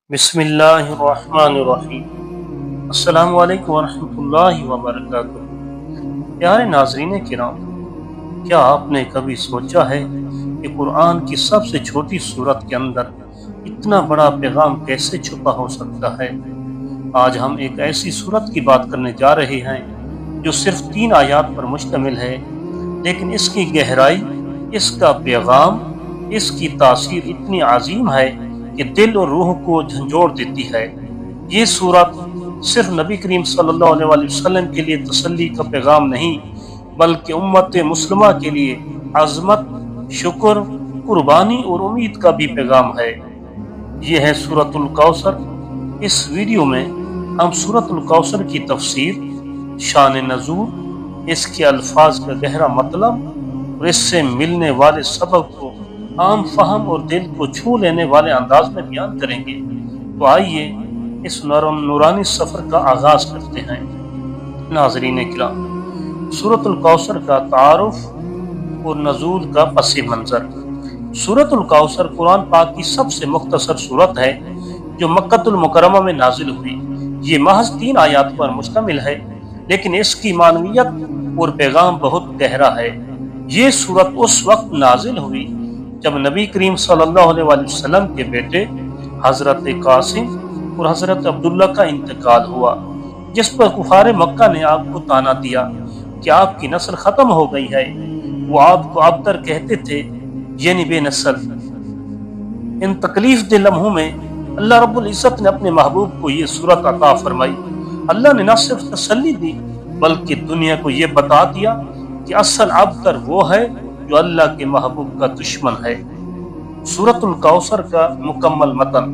بسم اللہ الرحمن الرحیم۔ السلام علیکم ورحمۃ اللہ وبرکاتہ۔ پیارے ناظرین کرام، کیا آپ نے کبھی سوچا ہے کہ قرآن کی سب سے چھوٹی سورت کے اندر اتنا بڑا پیغام کیسے چھپا ہو سکتا ہے؟ آج ہم ایک ایسی سورت کی بات کرنے جا رہے ہیں جو صرف 3 آیات پر مشتمل ہے، لیکن اس کی گہرائی، اس کا پیغام، اس کی تاثیر اتنی عظیم ہے کہ دل اور روح کو جھنجھوڑ دیتی ہے۔ یہ سورت صرف نبی کریم صلی اللہ علیہ وآلہ وسلم کے لیے تسلی کا پیغام نہیں، بلکہ امت مسلمہ کے لیے عظمت، شکر، قربانی اور امید کا بھی پیغام ہے۔ یہ ہے سورۃ الکوثر۔ اس ویڈیو میں ہم سورۃ الکوثر کی تفسیر، شان نزول، اس کے الفاظ کا گہرا مطلب اور اس سے ملنے والے سبب کو عام فہم اور دل کو چھو لینے والے انداز میں بیان کریں گے۔ تو آئیے اس نورانی سفر کا آغاز کرتے ہیں۔ ناظرین کرام، سورۃ الکوثر کا تعارف اور نزول کا پس منظر۔ سورۃ الکوثر قرآن پاک کی سب سے مختصر سورت ہے جو مکۃ المکرمہ میں نازل ہوئی۔ یہ محض 3 آیات پر مشتمل ہے، لیکن اس کی معنویت اور پیغام بہت گہرا ہے۔ یہ سورت اس وقت نازل ہوئی جب نبی کریم صلی اللہ علیہ وآلہ وسلم کے بیٹے حضرت قاسم اور حضرت عبداللہ کا انتقال ہوا، جس پر کفار مکہ نے آپ کو طعنہ دیا کہ آپ کی نسل ختم ہو گئی ہے۔ وہ آپ کو ابتر کہتے تھے، یعنی بے نسل۔ ان تکلیف دہ لمحوں میں اللہ رب العزت نے اپنے محبوب کو یہ سورت عطا فرمائی۔ اللہ نے نہ صرف تسلی دی بلکہ دنیا کو یہ بتا دیا کہ اصل ابتر وہ ہے جو اللہ کے محبوب کا دشمن ہے۔ سورۃ الکوثر کا مکمل متن۔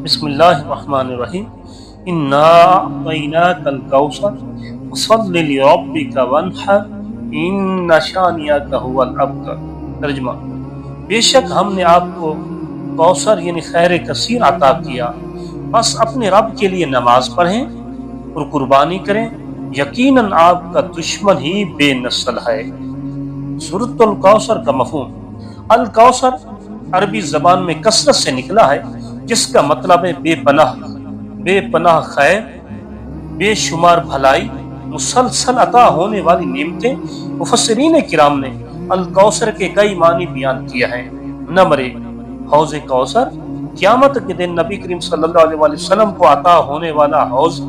بسم اللہ الرحمن الرحیم۔ انا اعطیناک الکوثر فصل لربک وانحر ان شانئک ھو الابتر۔ ترجمہ: بے شک ہم نے آپ کو کوثر یعنی خیر کثیر عطا کیا، بس اپنے رب کے لیے نماز پڑھیں اور قربانی کریں، یقیناً آپ کا دشمن ہی بے نسل ہے۔ سورۃ الکوثر کا مفہوم۔ الکوثر عربی زبان میں کثرت سے نکلا ہے، جس کا مطلب ہے بے پناہ خیر، بے شمار بھلائی، مسلسل عطا ہونے والی نعمتیں۔ مفسرین کرام نے الکوثر کے کئی معنی بیان کیا ہیں۔ نمبر 1، حوض کوثر، قیامت کے دن نبی کریم صلی اللہ علیہ وآلہ وسلم کو عطا ہونے والا حوض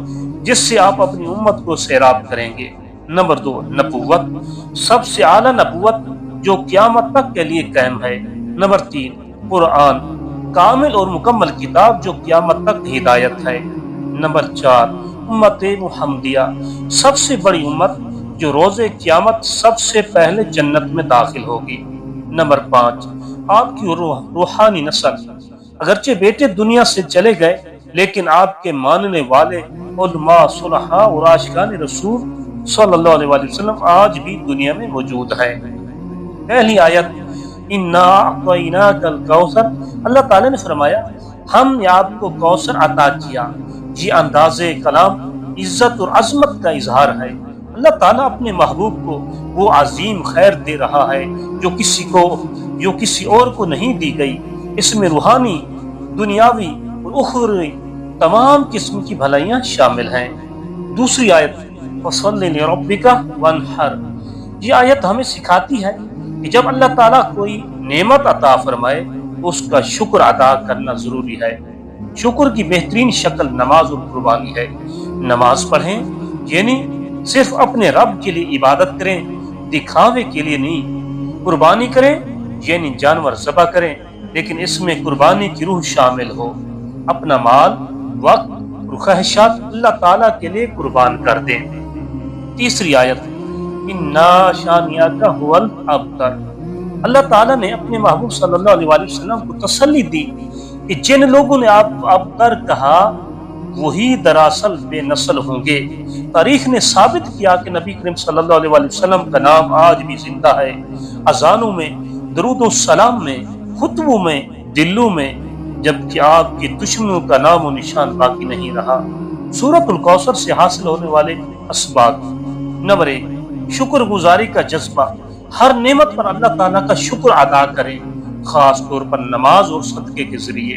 جس سے آپ اپنی امت کو سیراب کریں گے۔ نمبر 2، نبوت، سب سے اعلیٰ نبوت جو قیامت تک کے لیے قائم ہے۔ نمبر 3، قرآن، کامل اور مکمل کتاب جو قیامت تک ہدایت ہے۔ نمبر 4، امت محمدیہ، سب سے بڑی امت جو روز قیامت سب سے پہلے جنت میں داخل ہوگی۔ نمبر 5، آپ کی روحانی نسل، اگرچہ بیٹے دنیا سے چلے گئے لیکن آپ کے ماننے والے علماء، صلحاء اور عاشقان رسول صلی اللہ علیہ وآلہ وسلم آج بھی دنیا میں موجود ہیں۔ پہلی آیت، انا اعطیناک الکوثر، اللہ تعالیٰ نے فرمایا ہم نے آپ کو کوثر عطا کیا۔ یہ انداز کلام عزت اور عظمت کا اظہار ہے۔ اللہ تعالیٰ اپنے محبوب کو وہ عظیم خیر دے رہا ہے جو کسی اور کو نہیں دی گئی۔ اس میں روحانی، دنیاوی اور اخروی تمام قسم کی بھلائیاں شامل ہیں۔ دوسری آیت، فصل لربک وانحر، یہ آیت ہمیں سکھاتی ہے کہ جب اللہ تعالیٰ کوئی نعمت عطا فرمائے تو اس کا شکر ادا کرنا ضروری ہے۔ شکر کی بہترین شکل نماز اور قربانی ہے۔ نماز پڑھیں یعنی صرف اپنے رب کے لیے عبادت کریں، دکھاوے کے لیے نہیں۔ قربانی کریں یعنی جانور ذبح کریں، لیکن اس میں قربانی کی روح شامل ہو۔ اپنا مال، وقت اور خواہشات اللہ تعالیٰ کے لیے قربان کر دیں۔ تیسری آیت، انا شانئک ھو الابتر، اللہ تعالیٰ نے اپنے محبوب صلی اللہ علیہ وآلہ وسلم کو تسلی دی کہ جن لوگوں نے آپ کو ابتر کہا وہی دراصل بے نسل ہوں گے۔ تاریخ نے ثابت کیا کہ نبی کریم صلی اللہ علیہ وآلہ وسلم کا نام آج بھی زندہ ہے، اذانوں میں، درود و سلام میں، خطبوں میں، دلوں میں، جبکہ آپ کے دشمنوں کا نام و نشان باقی نہیں رہا۔ سورۃ الکوثر سے حاصل ہونے والے اسباب۔ نمبر 1، شکر گزاری کا جذبہ، ہر نعمت پر اللہ تعالیٰ کا شکر ادا کریں، خاص طور پر نماز اور صدقے کے ذریعے۔